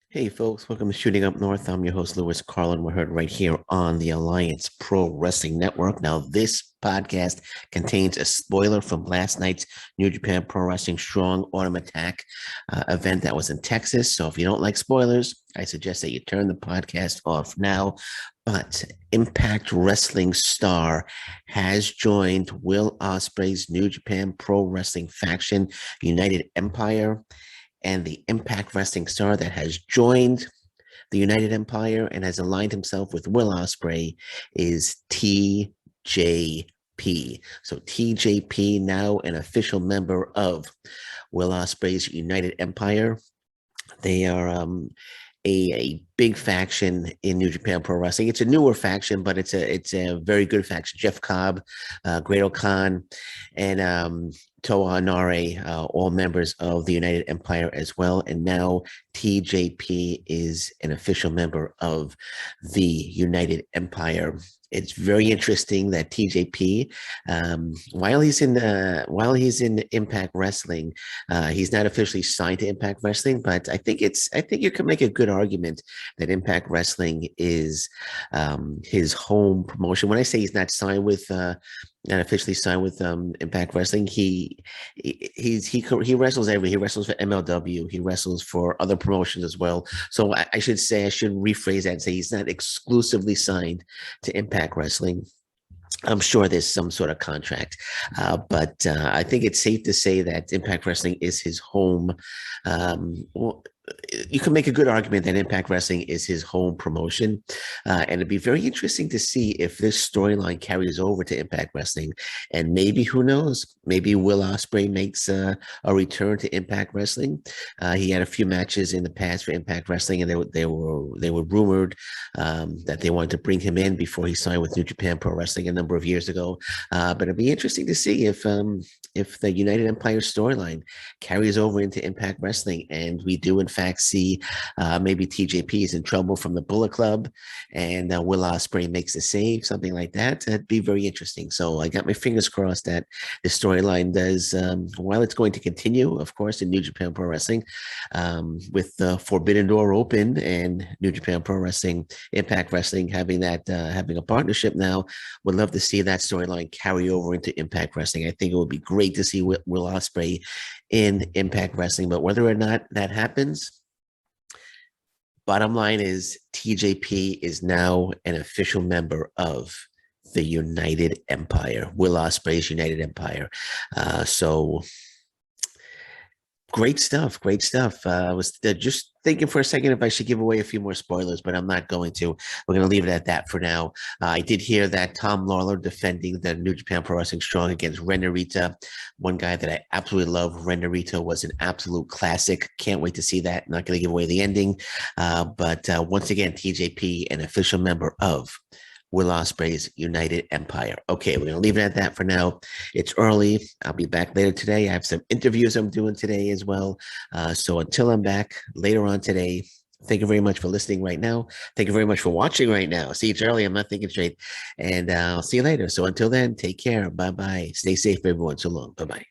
Hey folks, welcome to Shooting Up North. I'm your host, Lewis Carlin. We're heard right here on the Alliance Pro Wrestling Network. Now, this podcast contains a spoiler from last night's New Japan Pro Wrestling Strong Autumn Attack event that was in Texas. So if you don't like spoilers, I suggest that you turn the podcast off now. But Impact Wrestling star has joined Will Ospreay's New Japan Pro Wrestling faction, United Empire, and the Impact Wrestling star that has joined the United Empire and has aligned himself with Will Ospreay is TJP. So TJP, now an official member of Will Ospreay's United Empire. They are a big faction in New Japan Pro Wrestling. It's a newer faction, but it's a very good faction. Jeff Cobb, Great Khan, and Toa Hanare, all members of the United Empire as well. And now TJP is an official member of the United Empire. It's very interesting that TJP, while he's in Impact Wrestling, he's not officially signed to Impact Wrestling, but I think you can make a good argument that Impact Wrestling is his home promotion. When I say he's not signed with not officially signed with Impact Wrestling, he wrestles everywhere. He wrestles for MLW. He wrestles for other promotions as well. So I should rephrase that and say he's not exclusively signed to Impact Wrestling. I'm sure there's some sort of contract, but I think it's safe to say that Impact Wrestling is his home. Well, you can make a good argument that Impact Wrestling is his home promotion, and it'd be very interesting to see if this storyline carries over to Impact Wrestling, and maybe, who knows, maybe Will Ospreay makes a return to Impact Wrestling. He had a few matches in the past for Impact Wrestling, and they were rumored that they wanted to bring him in before he signed with New Japan Pro Wrestling a number of years ago. But it'd be interesting to see if the United Empire storyline carries over into Impact Wrestling, and we do in fact see maybe TJP is in trouble from the Bullet Club, and Will Ospreay makes a save, something like that. That'd be very interesting. So I got my fingers crossed that the storyline does, while it's going to continue, of course, in New Japan Pro Wrestling, with the Forbidden Door open and New Japan Pro Wrestling, Impact Wrestling having a partnership now. Would love to see that storyline carry over into Impact Wrestling. I think it would be great to see Will Ospreay in Impact Wrestling, but whether or not that happens, bottom line is TJP is now an official member of the United Empire, Will Ospreay's United Empire. So great stuff. Great stuff. I was just thinking for a second if I should give away a few more spoilers, but I'm not going to. We're going to leave it at that for now. I did hear that Tom Lawler defending the New Japan Pro Wrestling Strong against Ren Narita. One guy that I absolutely love. Ren Narita was an absolute classic. Can't wait to see that. Not going to give away the ending. But once again, TJP, an official member of Will Ospreay's United Empire. Okay, we're going to leave it at that for now. It's early. I'll be back later today. I have some interviews I'm doing today as well. So until I'm back later on today, thank you very much for listening right now. Thank you very much for watching right now. See, it's early. I'm not thinking straight. And I'll see you later. So until then, take care. Bye-bye. Stay safe, everyone. So long. Bye-bye.